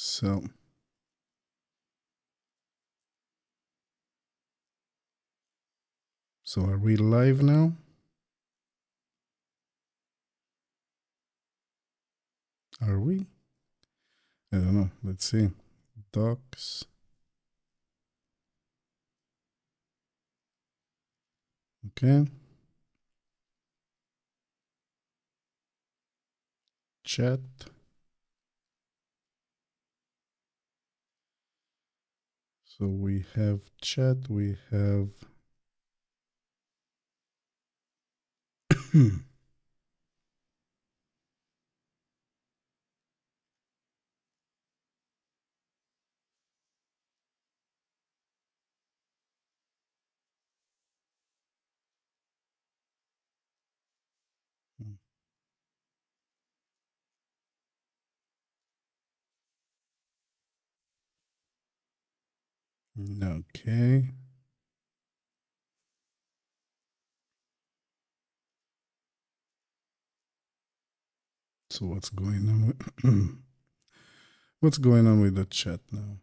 So are we live now? Are we? I don't know. Let's see. Docs. Okay. Chat. So we have chat. We have. Okay. So what's going on with what's going on with the chat now?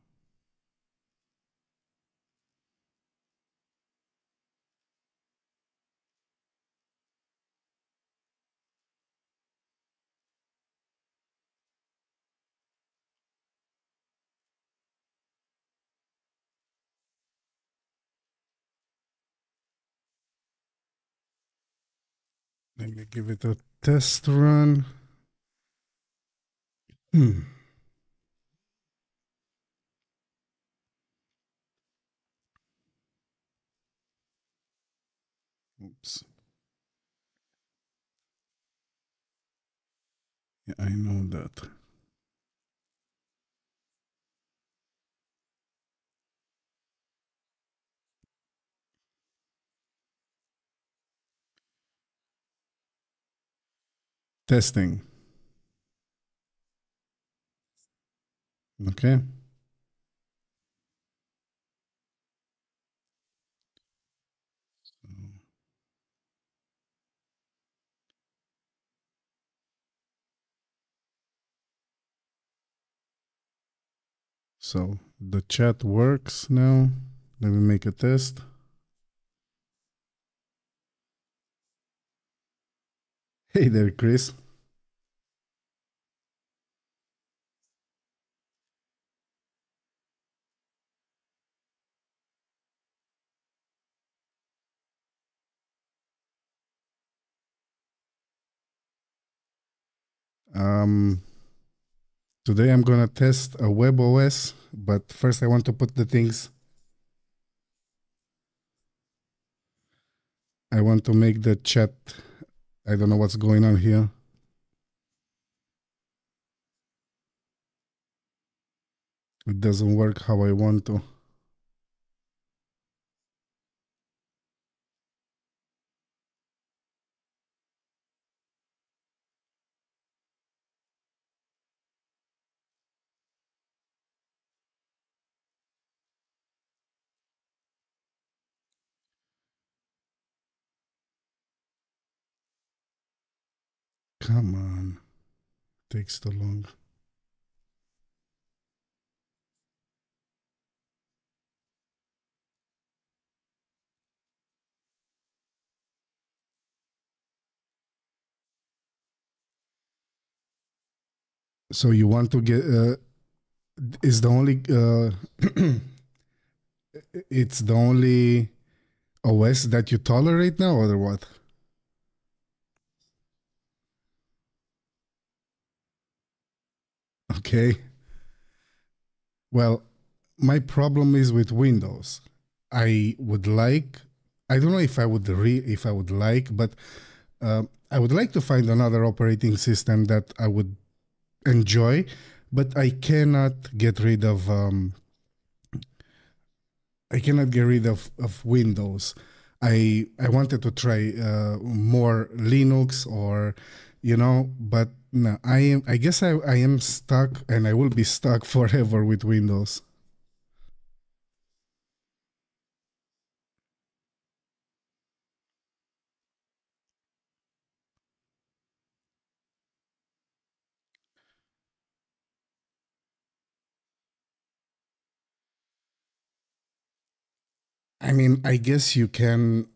Let me give it a test run. Oops. Yeah, I know that. Testing. Okay. So the chat works now. Let me make a test. Hey there, Chris. Today I'm gonna test a WebOS, but first I want to put the things. I want to make the chat. I don't know what's going on here. It doesn't work how I want to. Come on. Takes too long. So you want to get is the only it's the only OS that you tolerate now, or what? Okay. Well, my problem is with Windows. I would like. I don't know if I would if I would like, but I would like to find another operating system that I would enjoy, but I cannot get rid of. I cannot get rid of Windows. I wanted to try more Linux or, but no, I guess I am stuck and I will be stuck forever with Windows. I mean, I guess you can,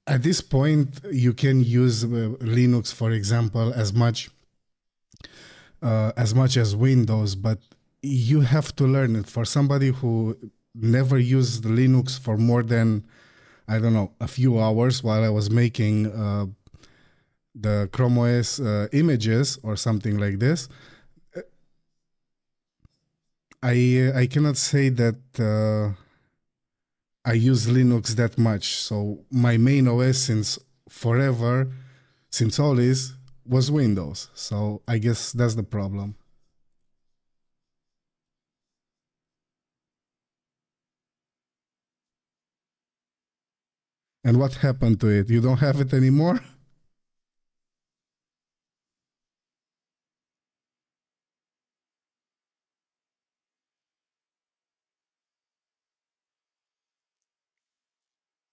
at this point, you can use Linux, for example, as much as Windows, but you have to learn it. For somebody who never used Linux for more than, I don't know, a few hours while I was making the Chrome OS images or something like this, I cannot say that I use Linux that much. So my main OS since forever, since always, was Windows. So I guess that's the problem. And what happened to it? You don't have it anymore?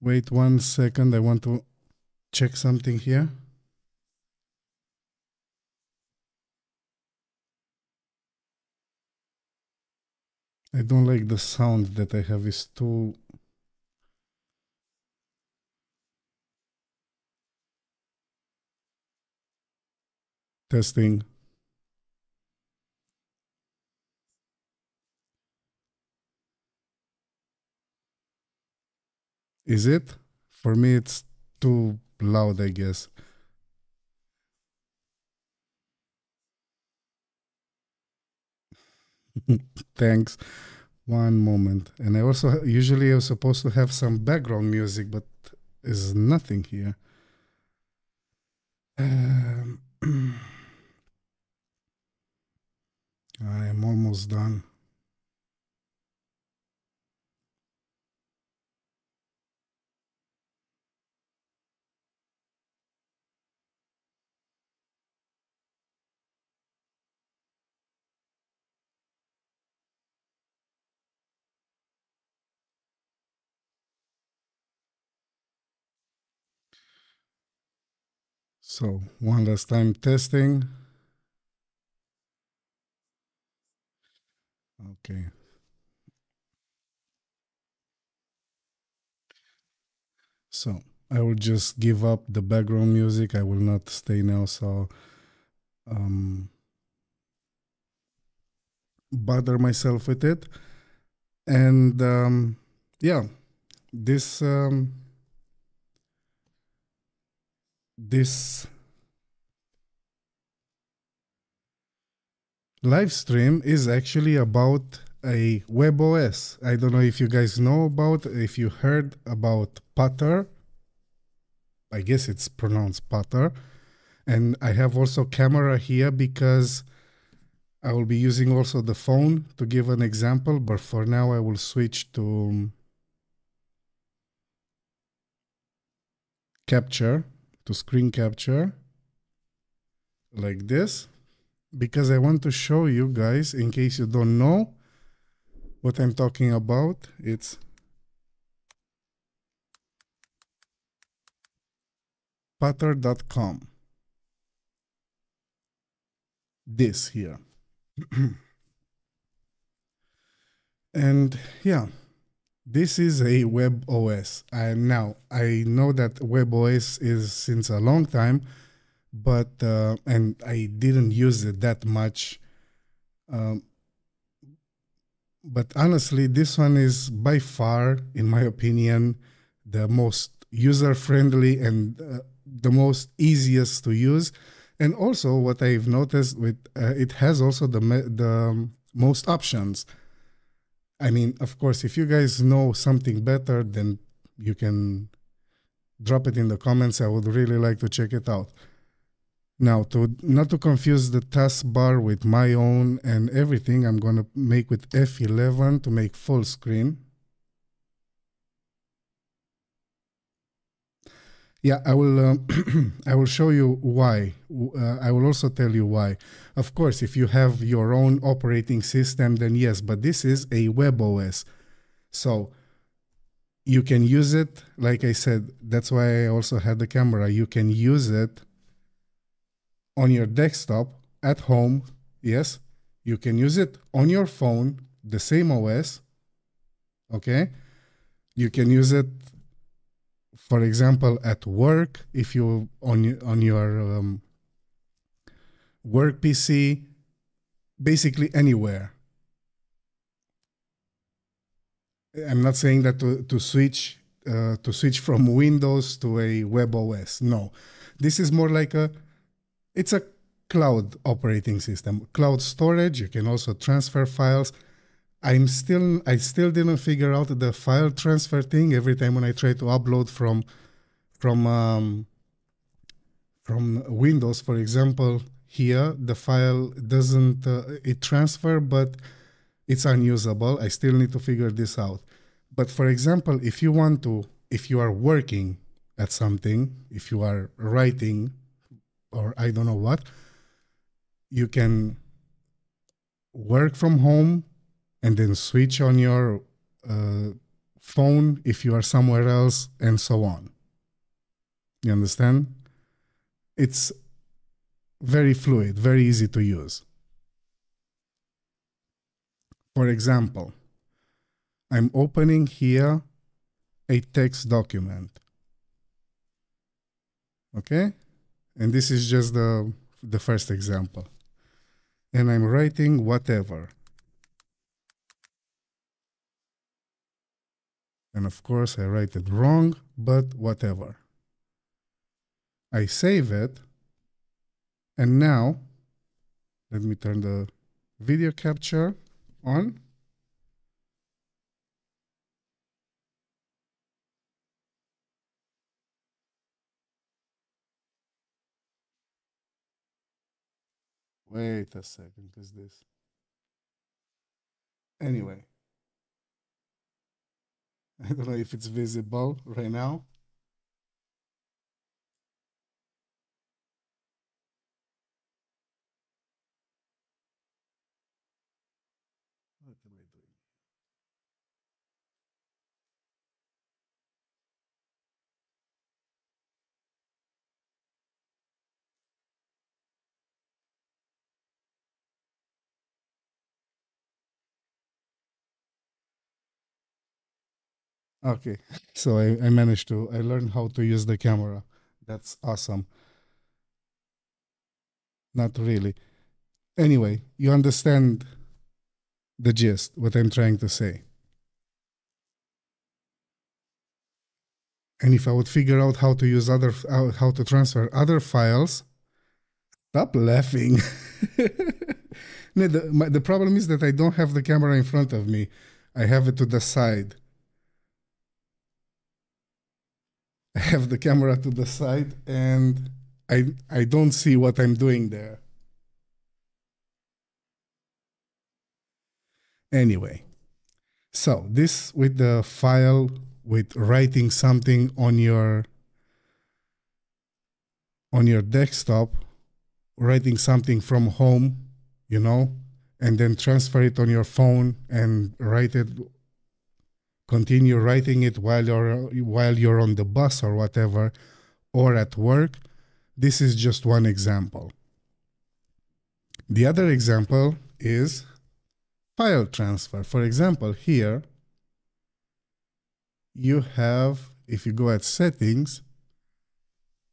Wait 1 second. I want to check something here. I don't like the sound that I have is too testing. Is it? For me, it's too loud, I guess. Thanks. One moment. And I also usually am supposed to have some background music, but there's nothing here. I am almost done. So one last time testing. Okay. So I will just give up the background music. I will not stay now. So bother myself with it. And yeah, this this live stream is actually about a WebOS. I don't know if you guys know about, if you heard about Putter. I guess it's pronounced Putter. And I have also camera here because I will be using also the phone to give an example, but for now I will switch to capture, to screen capture, like this, because I want to show you guys, in case you don't know what I'm talking about. It's putter.com. This here. And yeah, this is a web OS. And now I know that web OS is since a long time, but and I didn't use it that much. But honestly, this one is by far, in my opinion, the most user-friendly and the most easiest to use. And also, what I've noticed with it has also the most options. I mean, of course, if you guys know something better, then you can drop it in the comments. I would really like to check it out. Now, to not to confuse the taskbar with my own and everything, I'm going to make with F11 to make full screen. Yeah, I will I will show you why. I will also tell you why. Of course, if you have your own operating system, then yes, but this is a web OS. So you can use it, like I said, that's why I also had the camera. You can use it on your desktop at home, yes. You can use it on your phone, the same OS, Okay, you can use it, for example, at work, if you on your work PC, basically anywhere. I'm not saying that to switch from Windows to a WebOS. No, this is more like it's a cloud operating system, cloud storage. You can also transfer files. I still didn't figure out the file transfer thing. Every time when I try to upload from Windows, for example, here the file doesn't it transfer, but it's unusable. I still need to figure this out. But for example, if you are working at something, if you are writing, or I don't know what, you can work from home and then switch on your phone if you are somewhere else, and so on. You understand? It's very fluid, very easy to use. For example, I'm opening here a text document. Okay? And this is just the first example. And I'm writing whatever. And of course, I write it wrong, but whatever. I save it. And now, let me turn the video capture on. Wait a second, because this. Anyway, I don't know if it's visible right now. What am I doing? Okay, so I managed to, I learned how to use the camera. That's awesome. Not really. Anyway, you understand the gist, what I'm trying to say. And if I would figure out how to use how to transfer other files, stop laughing. No, the problem is that I don't have the camera in front of me. I have it to the side. I have the camera to the side and I don't see what I'm doing there. Anyway, so this with the file, with writing something on your desktop, writing something from home, you know, and then transfer it on your phone and write it, continue writing it while you're on the bus or whatever, or at work. This is just one example. The other example is file transfer. For example, here you have, if you go at settings,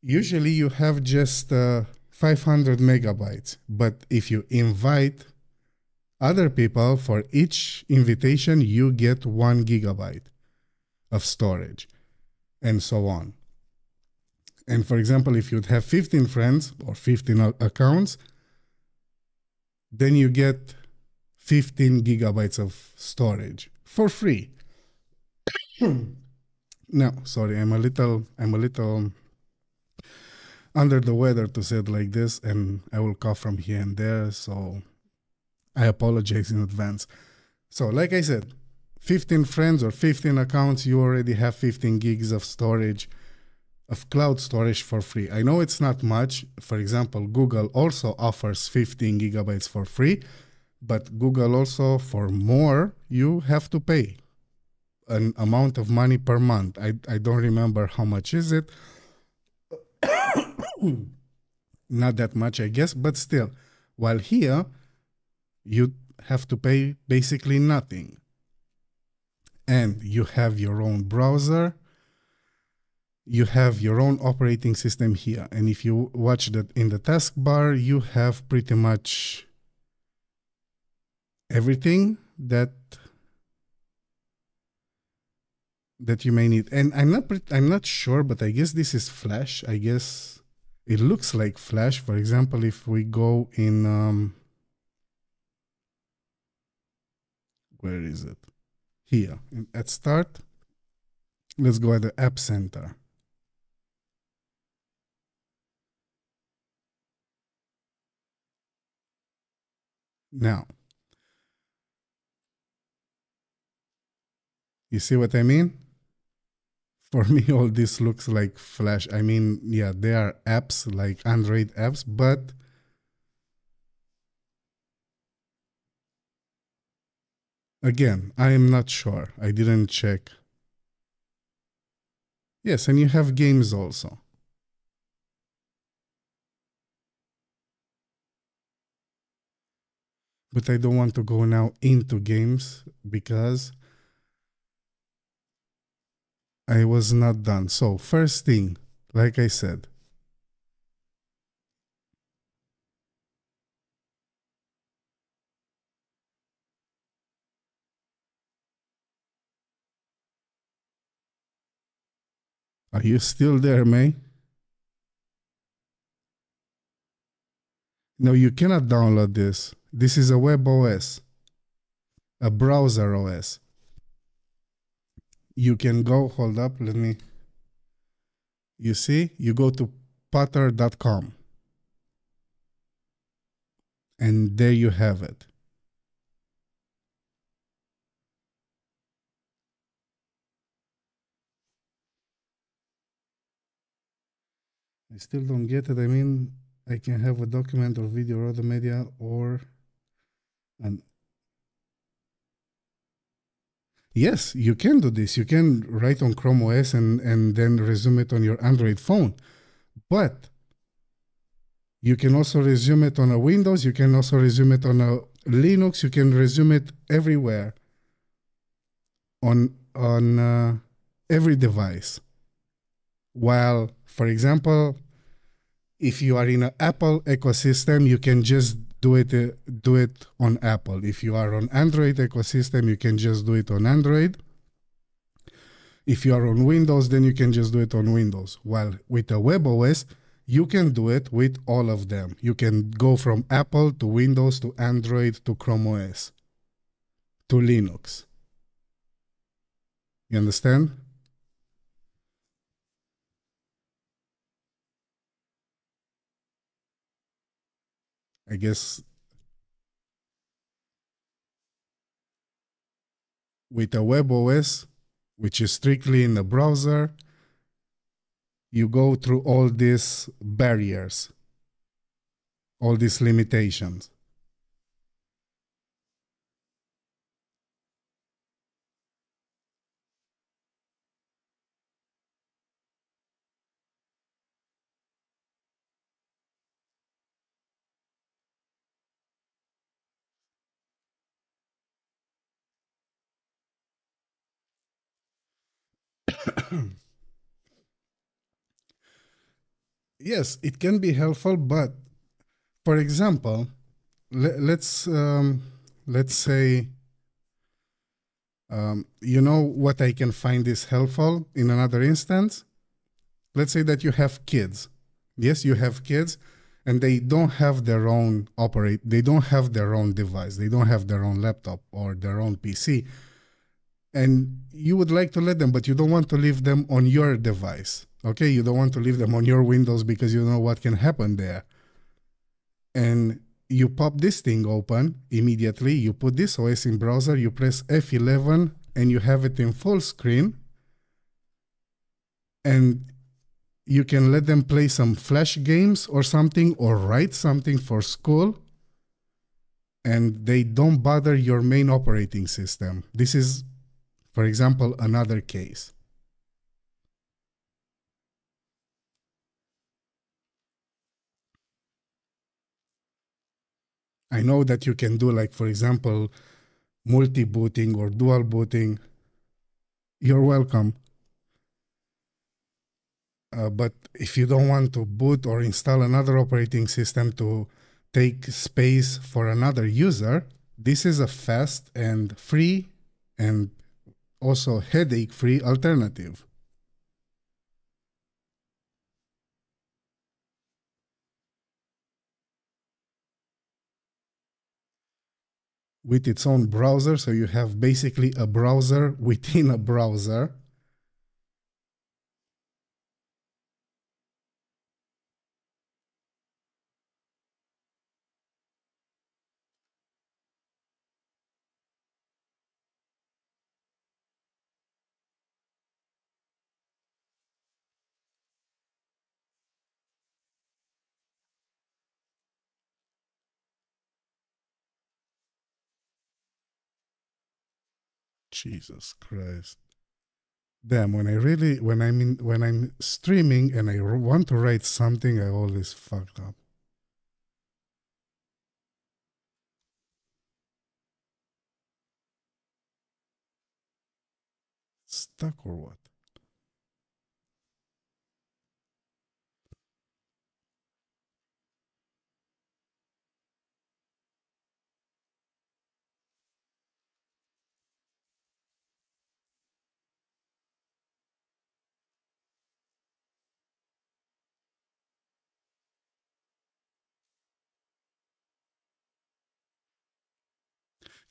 usually you have just 500 megabytes. But if you invite other people, for each invitation, you get 1 gigabyte of storage, and so on. And for example, if you'd have 15 friends or 15 accounts, then you get 15 gigabytes of storage for free. No, sorry, I'm a little under the weather, to say it like this, and I will cough from here and there, so I apologize in advance. So like I said, 15 friends or 15 accounts, you already have 15 gigs of storage, of cloud storage for free. I know it's not much. For example, Google also offers 15 gigabytes for free, but Google also, for more, you have to pay an amount of money per month. I don't remember how much is it. Not that much, I guess, but still. While here, you have to pay basically nothing. and you have your own browser, you have your own operating system here. And if you watch that in the taskbar, you have pretty much everything that you may need. And I'm not sure, but I guess this is Flash. I guess it looks like Flash. For example, if we go in where is it? Here at Start. Let's go at the App Center. Now, you see what I mean? For me, all this looks like Flash. I mean, yeah, they are apps like Android apps, but again, I am not sure. I didn't check. Yes, and you have games also. But I don't want to go now into games because I was not done. So first thing, like I said, are you still there, May? No, you cannot download this. This is a WebOS, a browser OS. You can go, hold up, let me, you see, you go to putter.com and there you have it. I still don't get it. I mean, I can have a document or video or other media or an. Yes, you can do this. You can write on Chrome OS and then resume it on your Android phone. But you can also resume it on a Windows. You can also resume it on a Linux. You can resume it everywhere on every device. While, for example, if you are in an Apple ecosystem, you can just do it on Apple. If you are on Android ecosystem, you can just do it on Android. If you are on Windows, then you can just do it on Windows. While with a WebOS, you can do it with all of them. You can go from Apple to Windows to Android to Chrome OS to Linux. You understand? I guess with a WebOS, which is strictly in the browser, you go through all these barriers, all these limitations. Yes, it can be helpful, but for example, let's say, you know what I can find is helpful in another instance. Let's say that you have kids. Yes, you have kids, and they don't have their own they don't have their own device. They don't have their own laptop or their own PC. And you would like to let them, but you don't want to leave them on your device. Okay, you don't want to leave them on your Windows because you know what can happen there. And you pop this thing open immediately, you put this OS in browser, you press F11 and you have it in full screen. And you can let them play some Flash games or something, or write something for school. And they don't bother your main operating system. This is, for example, another case. I know that you can do, like, for example, multi-booting or dual booting. You're welcome. But if you don't want to boot or install another operating system to take space for another user, this is a fast and free and also headache-free alternative. With its own browser, so you have basically a browser within a browser. Jesus Christ. Damn, when I'm streaming and I want to write something, I always fuck up. Stuck or what?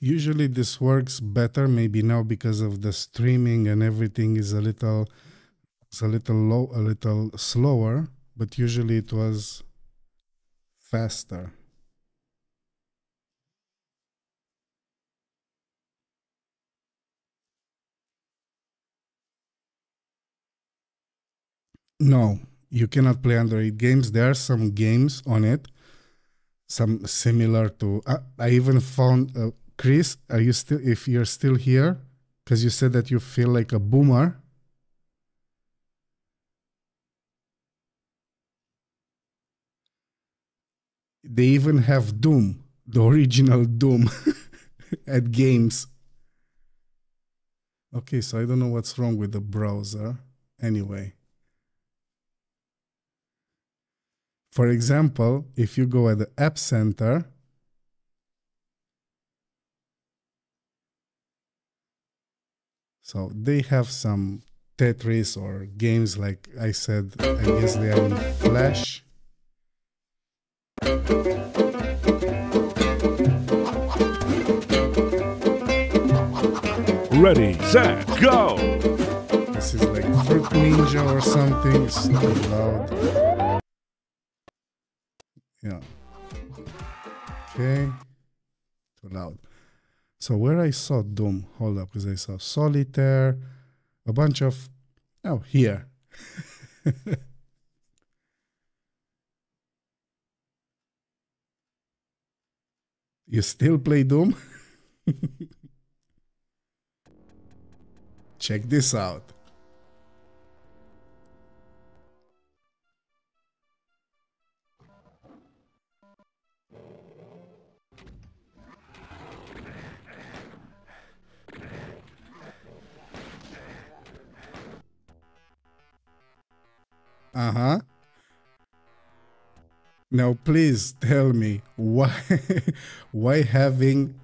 Usually this works better, maybe now because of the streaming and everything is a little low, a little slower, but usually it was faster. No, you cannot play Android games. There are some games on it, some similar to. I even found Chris. Are you still? If you're still here, because you said that you feel like a boomer. They even have Doom, the original Doom, at games. Okay, so I don't know what's wrong with the browser. Anyway, for example, if you go at the App Center, so they have some Tetris or games like I said, I guess they are in Flash. Ready, set, go! This is like Fruit Ninja or something. It's too loud. Yeah. Okay. Too loud. So where I saw Doom, hold up, because I saw Solitaire, a bunch of, oh, here. You still play Doom? Check this out. Uh-huh. Now please tell me why why having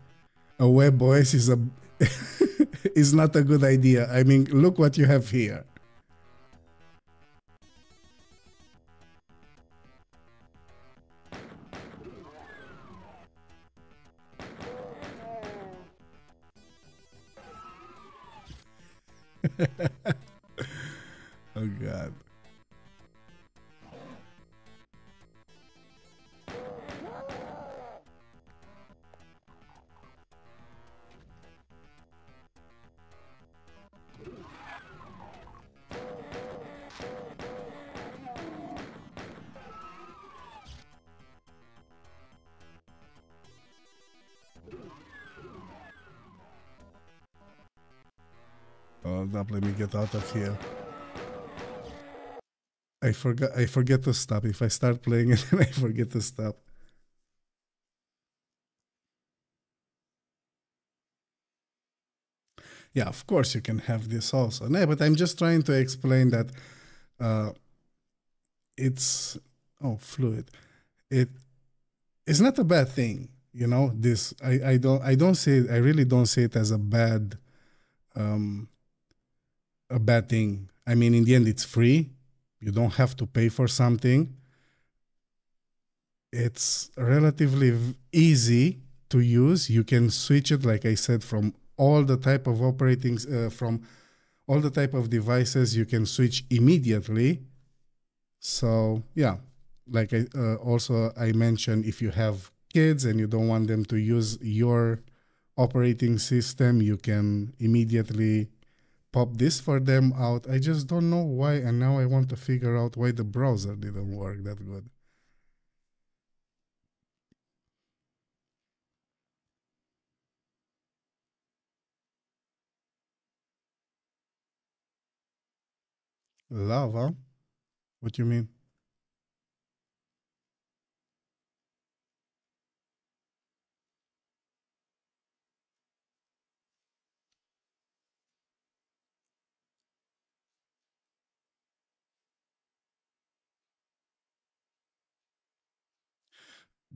a WebOS is a is not a good idea. I mean, look what you have here. Oh God. Hold up, let me get out of here. I forget to stop. If I start playing it and I forget to stop. Yeah, of course you can have this also. No, but I'm just trying to explain that uh, it's fluid. It it's not a bad thing, you know. This I don't say I really don't see it as um, a bad thing. I mean, in the end, it's free. You don't have to pay for something. It's relatively easy to use. You can switch it, like I said, from all the type of from all the type of devices. You can switch immediately. So yeah, like I mentioned, if you have kids and you don't want them to use your operating system, you can immediately pop this for them out. I just don't know why, and now I want to figure out why the browser didn't work that good. Lava? What you mean?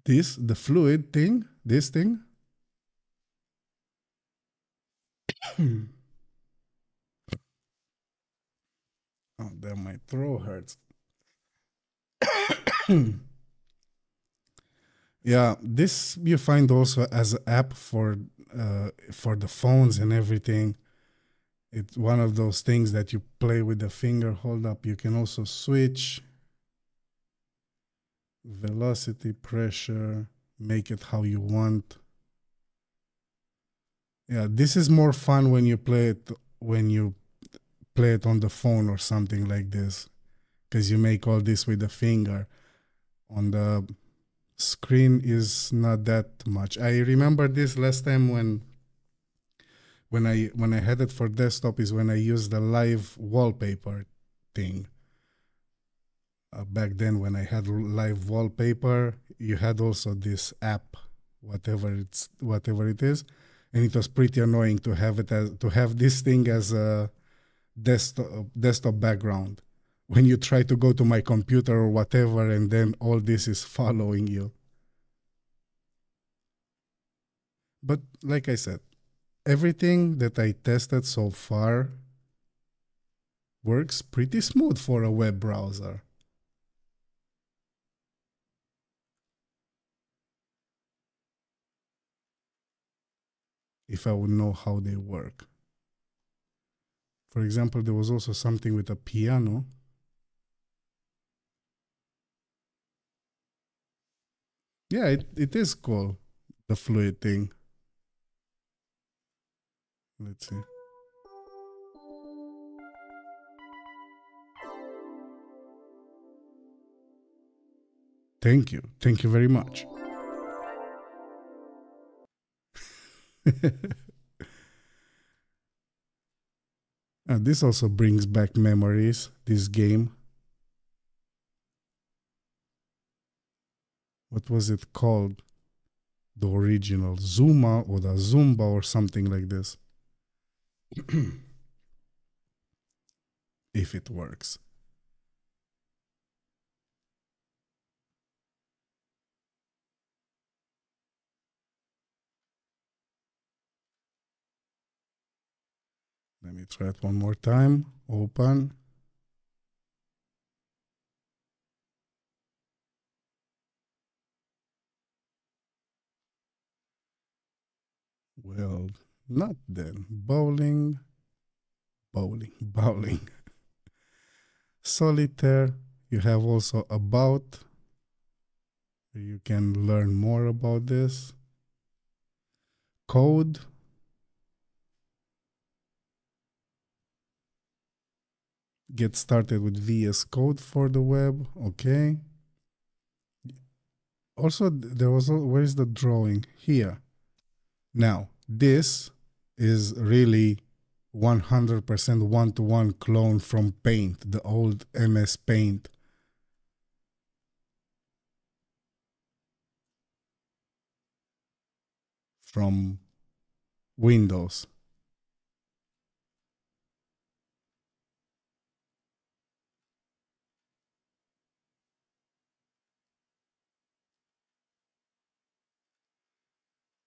The fluid thing? This thing? Oh, damn, my throat hurts. Yeah, this you find also as an app for the phones and everything. It's one of those things that you play with the finger. Hold up. You can also switch velocity, pressure, make it how you want. Yeah, this is more fun when you play it on the phone or something like this, because you make all this with the finger. On the screen is not that much. I remember this last time when I had it for desktop is when I used the live wallpaper thing. Back then when I had live wallpaper, you had also this app, whatever it is, and it was pretty annoying to have this thing as a desktop background when you try to go to my computer or whatever, and then all this is following you. But like I said, everything that I tested so far works pretty smooth for a web browser. If I would know how they work. For example, there was also something with a piano. Yeah, it is cool, the fluid thing. Let's see. Thank you. Thank you very much. This also brings back memories, this game. What was it called? The original Zuma or the Zumba or something like this. If it works. Let me try it one more time. Open. Well, not then. Bowling. Bowling. Solitaire. You have also about. You can learn more about this. Code. Get started with VS Code for the web. Okay. Also, there was where is the drawing? Here. Now, this is really 100% one-to-one clone from Paint, the old MS Paint. From Windows.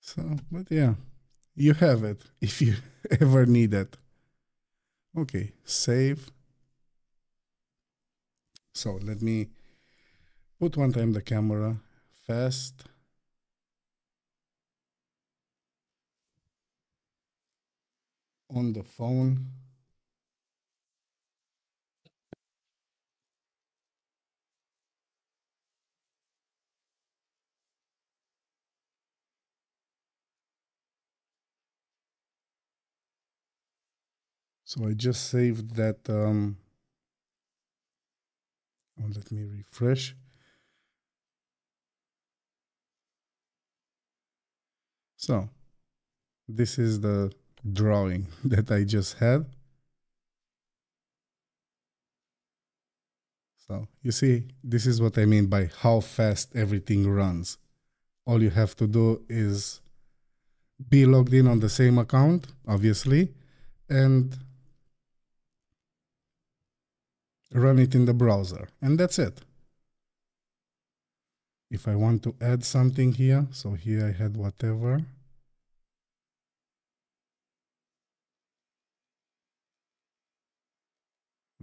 So, but yeah, you have it if you ever need it. Okay, save. So let me put one time the camera fast. On the phone. So I just saved that. Oh, let me refresh. So this is the drawing that I just had. So you see, this is what I mean by how fast everything runs. All you have to do is be logged in on the same account, obviously, and run it in the browser. And that's it. If I want to add something here, so here I had whatever.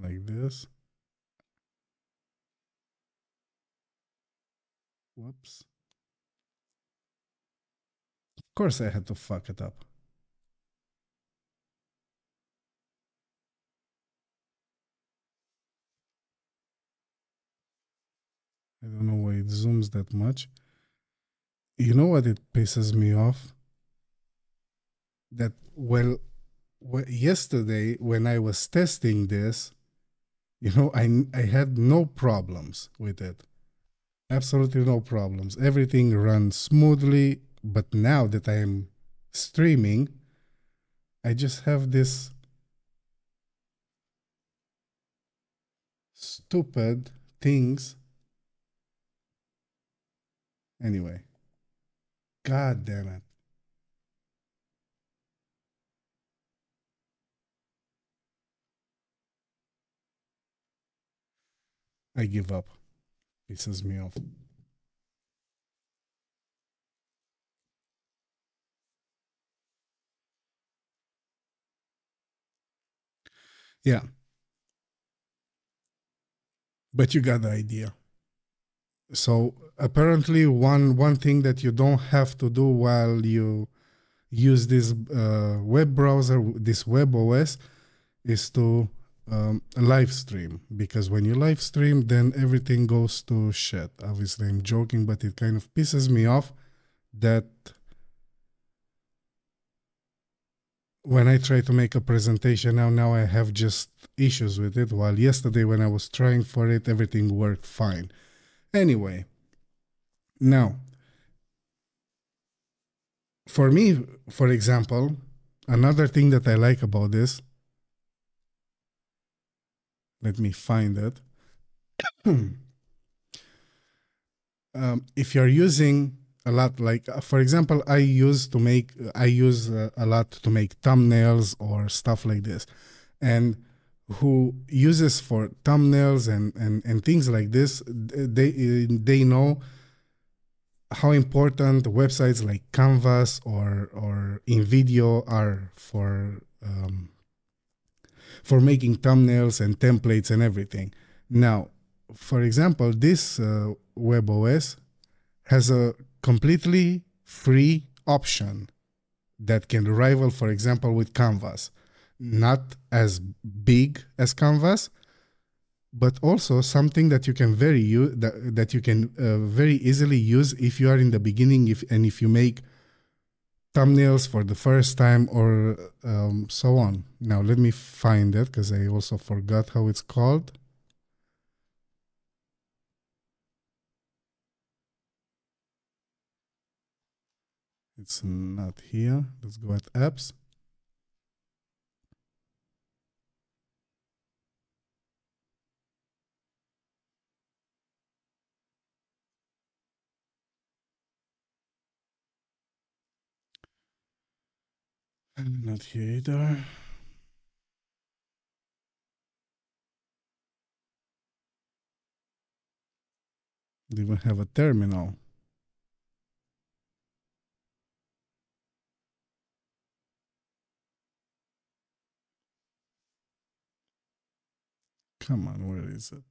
Like this. Whoops. Of course I had to fuck it up. I don't know why it zooms that much. You know what it pisses me off? That, well, yesterday when I was testing this, I had no problems with it. Absolutely no problems. Everything runs smoothly. But now that I'm streaming, I just have this stupid things. Anyway, god damn it. I give up. Pisses me off. Yeah, but you got the idea. So apparently, one thing that you don't have to do while you use this web browser, this WebOS, is to live stream, because when you live stream, then everything goes to shit. Obviously, I'm joking, but it kind of pisses me off that when I try to make a presentation now I have just issues with it, while yesterday when I was trying for it, everything worked fine. Anyway, now, for me, for example, another thing that I like about this, let me find it. If you're using a lot, like for example, I use a lot to make thumbnails or stuff like this, and who uses for thumbnails and things like this, they know how important websites like Canvas or InVideo are for making thumbnails and templates and everything. Now, for example, this WebOS has a completely free option that can rival, for example, with Canvas. Not as big as Canvas, but also something that you can very easily use if you are in the beginning, if you make thumbnails for the first time or so on. Now let me find it, because I also forgot how it's called. It's not here. Let's go at apps. Not here either. They even have a terminal. Come on, where is it?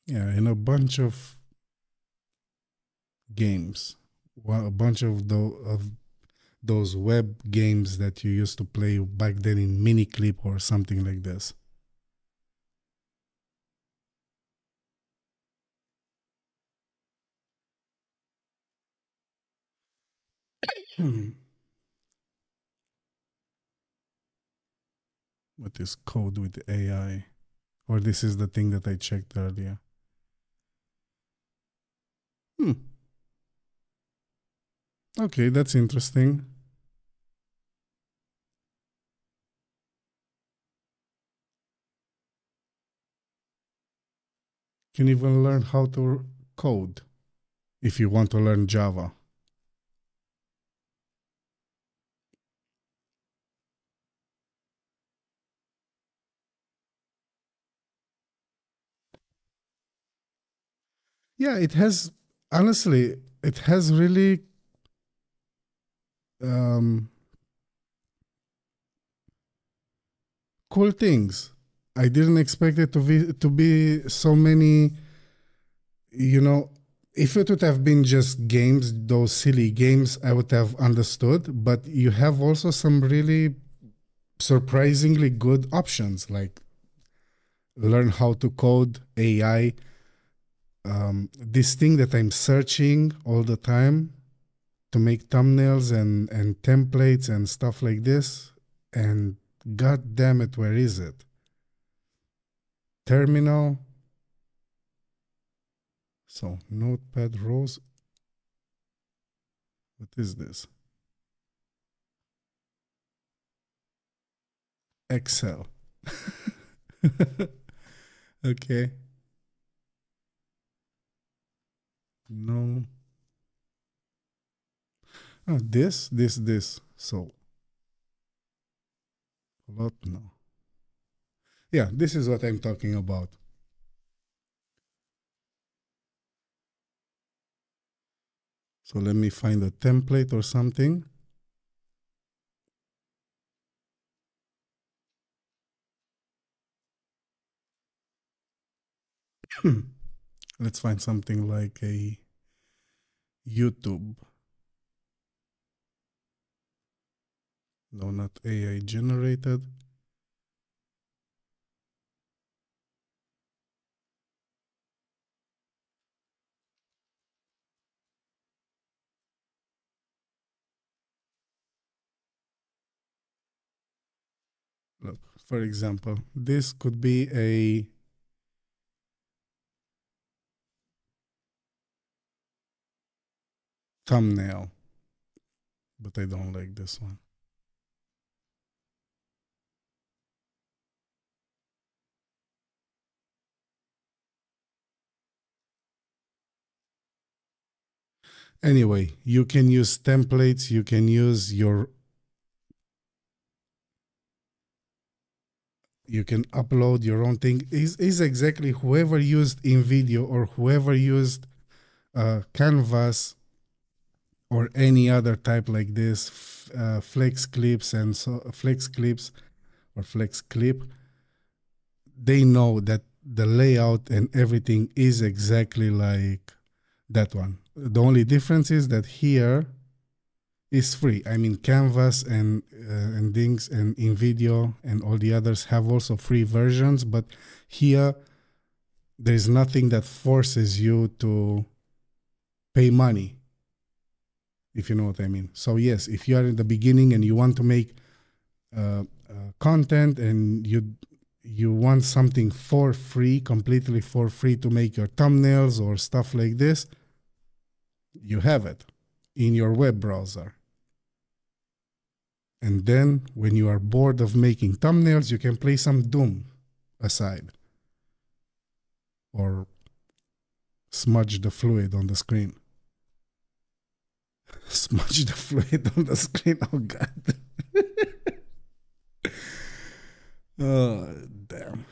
Yeah, in a bunch of games, a bunch of those web games that you used to play back then in Miniclip or something like this. What is code with AI? Or this is the thing that I checked earlier. Okay, that's interesting. You can even learn how to code if you want to learn Java. Yeah, it has, honestly, it has really cool things. I didn't expect it to be so many, you know, if it would have been just games, those silly games, I would have understood. But you have also some really surprisingly good options, like learn how to code AI. This thing that I'm searching all the time to make thumbnails and templates and stuff like this. And god damn it, where is it? Terminal. So Notepad rows. What is this? Excel. Okay. No. Oh, this. So a lot. No. Yeah, this is what I'm talking about. So let me find a template or something. Let's find something like a YouTube. No, not AI generated. Look, for example, this could be a thumbnail, but I don't like this one. Anyway, you can use templates, you can use you can upload your own thing. Is exactly whoever used InVideo or whoever used Canvas or any other type like this, Flex Clips and so Flex Clips or Flex Clip, they know that the layout and everything is exactly like that one. The only difference is that here is free. I mean, Canvas and things and InVideo and all the others have also free versions, but here there is nothing that forces you to pay money, if you know what I mean. So yes, if you are in the beginning and you want to make content and you want something for free, completely for free to make your thumbnails or stuff like this, you have it in your web browser. And then when you are bored of making thumbnails, you can play some Doom aside or smudge the fluid on the screen. Smudge the fluid on the screen. Oh, God. Oh, damn.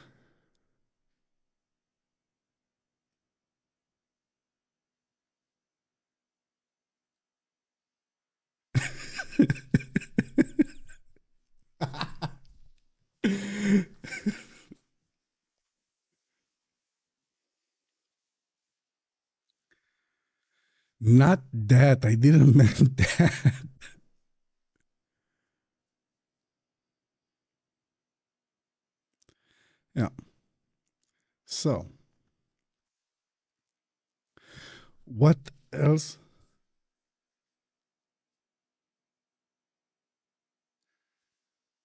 Not that. I didn't mean that. Yeah. So, what else?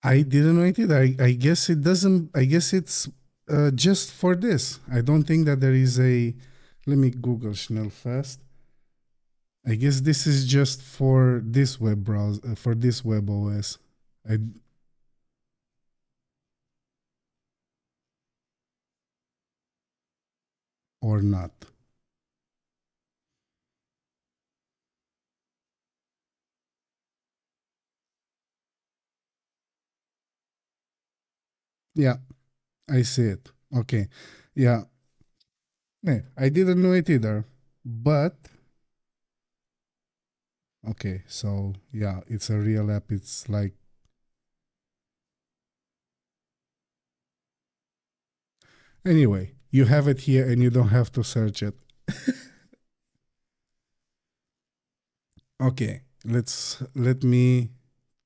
I didn't write it. I guess it doesn't. I guess it's just for this. I don't think that there is a. Let me Google schnell fast. I guess this is just for this web browser, for this web OS. I, or not. Yeah, I see it. Okay. Yeah. Yeah, I didn't know it either. But okay, so yeah, it's a real app. It's like anyway, you have it here and you don't have to search it. Okay, let me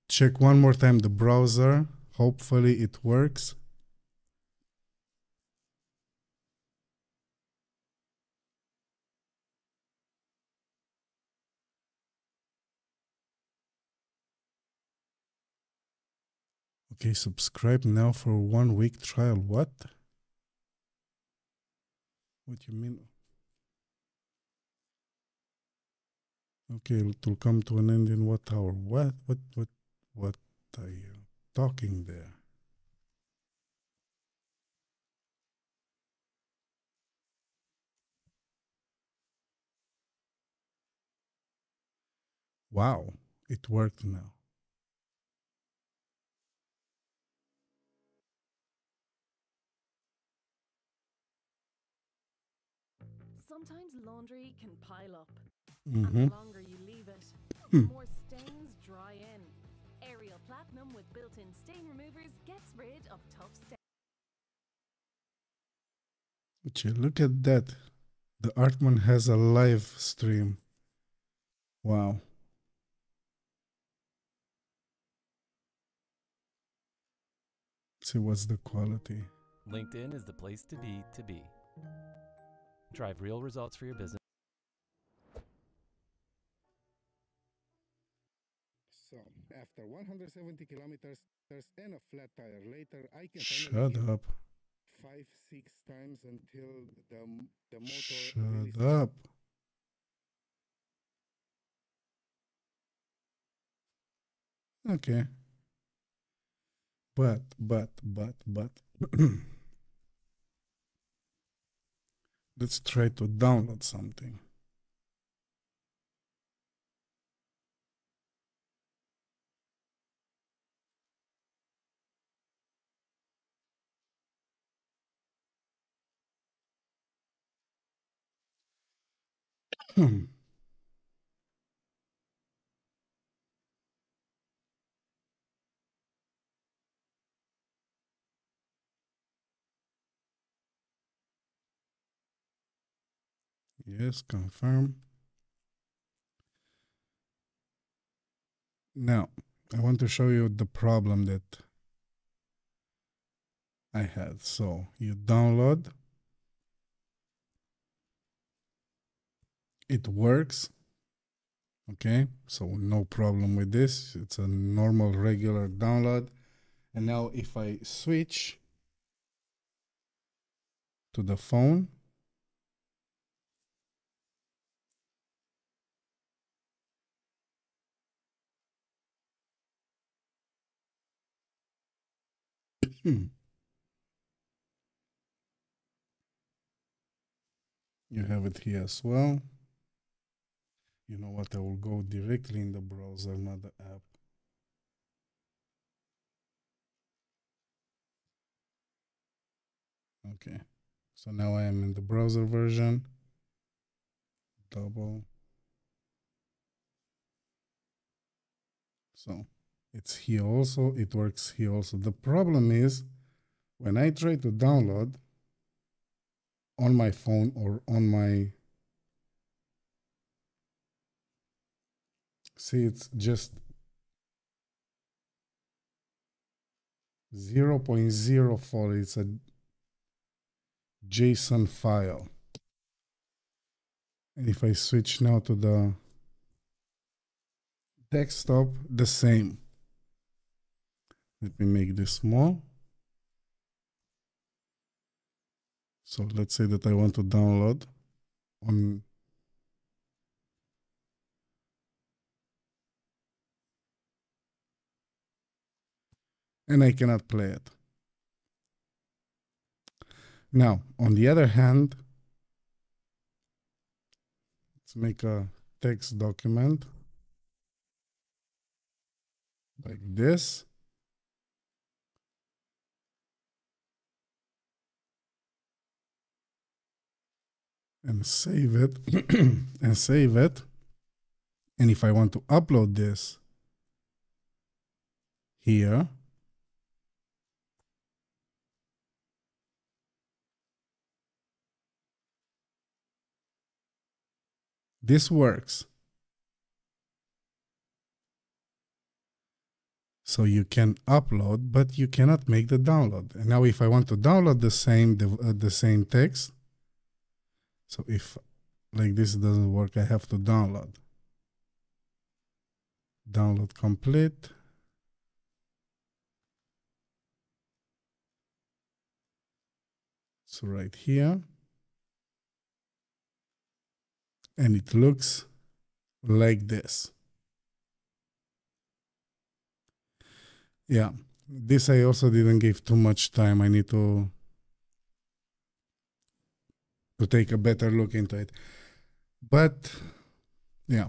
check one more time the browser. Hopefully it works. Okay, subscribe now for 1 week trial. What? What you mean? Okay, it will come to an end in what hour? What are you talking there? Wow, it worked now. Sometimes laundry can pile up, and Mm-hmm. the longer you leave it, the more stains dry in. Ariel Platinum with built-in stain removers gets rid of tough stains. Look at that. The Artman has a live stream. Wow. Let's see what's the quality. LinkedIn is the place to be to be. Drive real results for your business. So, after 170 kilometers and a flat tire later, I can Shut up. 5-6 times until the motor Shut up. Okay. But let's try to download something. Yes, confirm. Now, I want to show you the problem that I had. So, you download, it works. Okay, so no problem with this. It's a normal, regular download. And now, if I switch to the phone, you have it here as well. You know what? I will go directly in the browser, not the app. Okay, so now I am in the browser version. Double. So it's here also, it works here also. The problem is when I try to download on my phone or on my, see, it's just 0.04. It's a JSON file. And if I switch now to the desktop, the same. Let me make this small. So let's say that I want to download on and I cannot play it. Now, on the other hand, let's make a text document like this. And save it and save it. And if I want to upload this here, this works. So you can upload, but you cannot make the download. And now if I want to download the same text, so if like this doesn't work, I have to download. Download complete. So right here. And it looks like this. Yeah, this I also didn't give too much time. I need to take a better look into it. But yeah,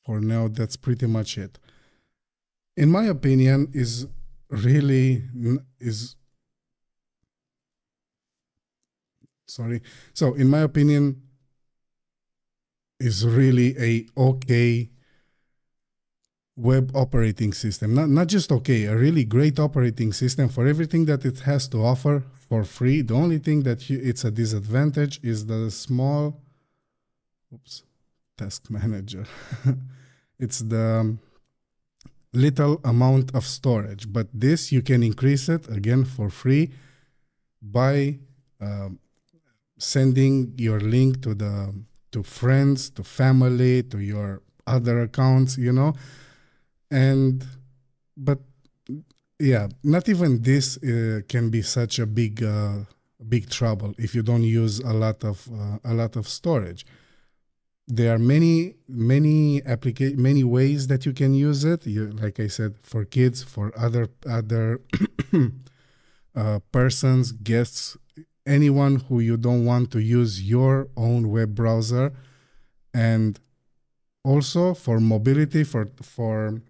for now, that's pretty much it. In my opinion, is really sorry. So in my opinion, is really a okay web operating system. Not just okay, a really great operating system for everything that it has to offer for free. The only thing that it's a disadvantage is the small, task manager. It's the little amount of storage, but this you can increase it again for free by sending your link to friends, to family, to your other accounts, you know. And but yeah, not even this can be such a big trouble if you don't use a lot of storage. There are many ways that you can use it. Like I said, for kids, for other persons, guests, anyone who you don't want to use your own web browser, and also for mobility, for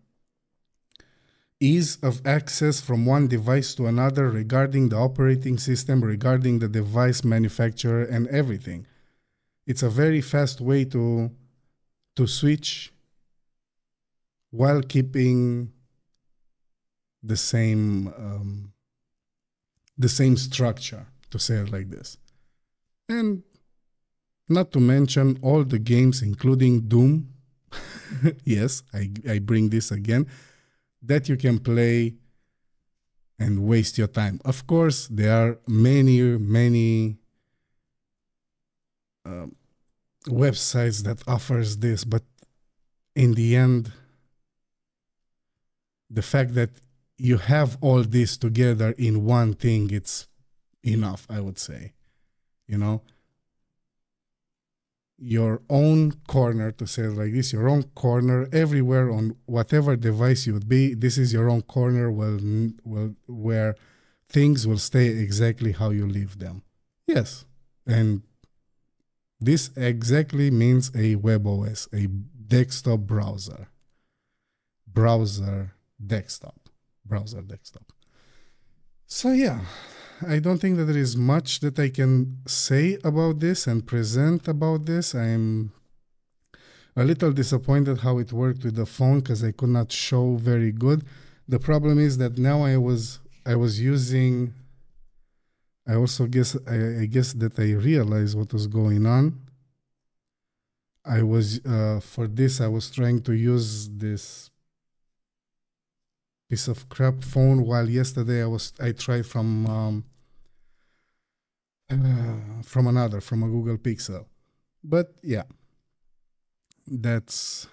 ease of access from one device to another regarding the operating system, regarding the device manufacturer and everything. It's a very fast way to switch while keeping the same structure, to say it like this. And not to mention all the games, including Doom. Yes, I bring this again, that you can play and waste your time. Of course, there are many websites that offers this, but in the end, the fact that you have all this together in one thing, it's enough, I would say. You know, your own corner, to say it like this, your own corner everywhere on whatever device you would be. This is your own corner where things will stay exactly how you leave them. Yes, and this exactly means a WebOS, a desktop browser. Browser desktop. So yeah, I don't think that there is much that I can say about this and present about this. I'm a little disappointed how it worked with the phone because I could not show very good. The problem is that now I was using. I also guess I guess that I realized what was going on. I was for this I was trying to use this piece of crap phone, while yesterday I tried from a Google Pixel. But yeah, that's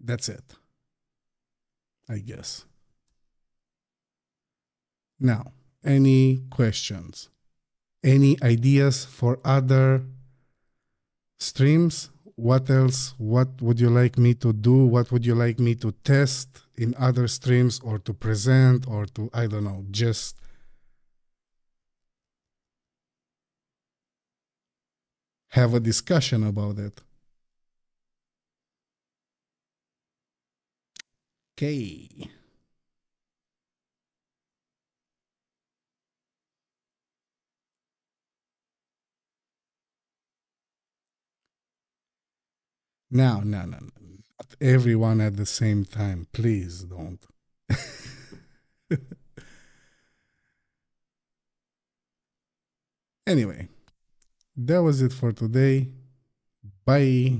it, I guess. Now, any questions? Any ideas for other streams? What else? What would you like me to do? What would you like me to test in other streams, or to present, or to, I don't know, just have a discussion about it? Okay. No, no, no, no. Not everyone at the same time. Please don't. Anyway, that was it for today. Bye.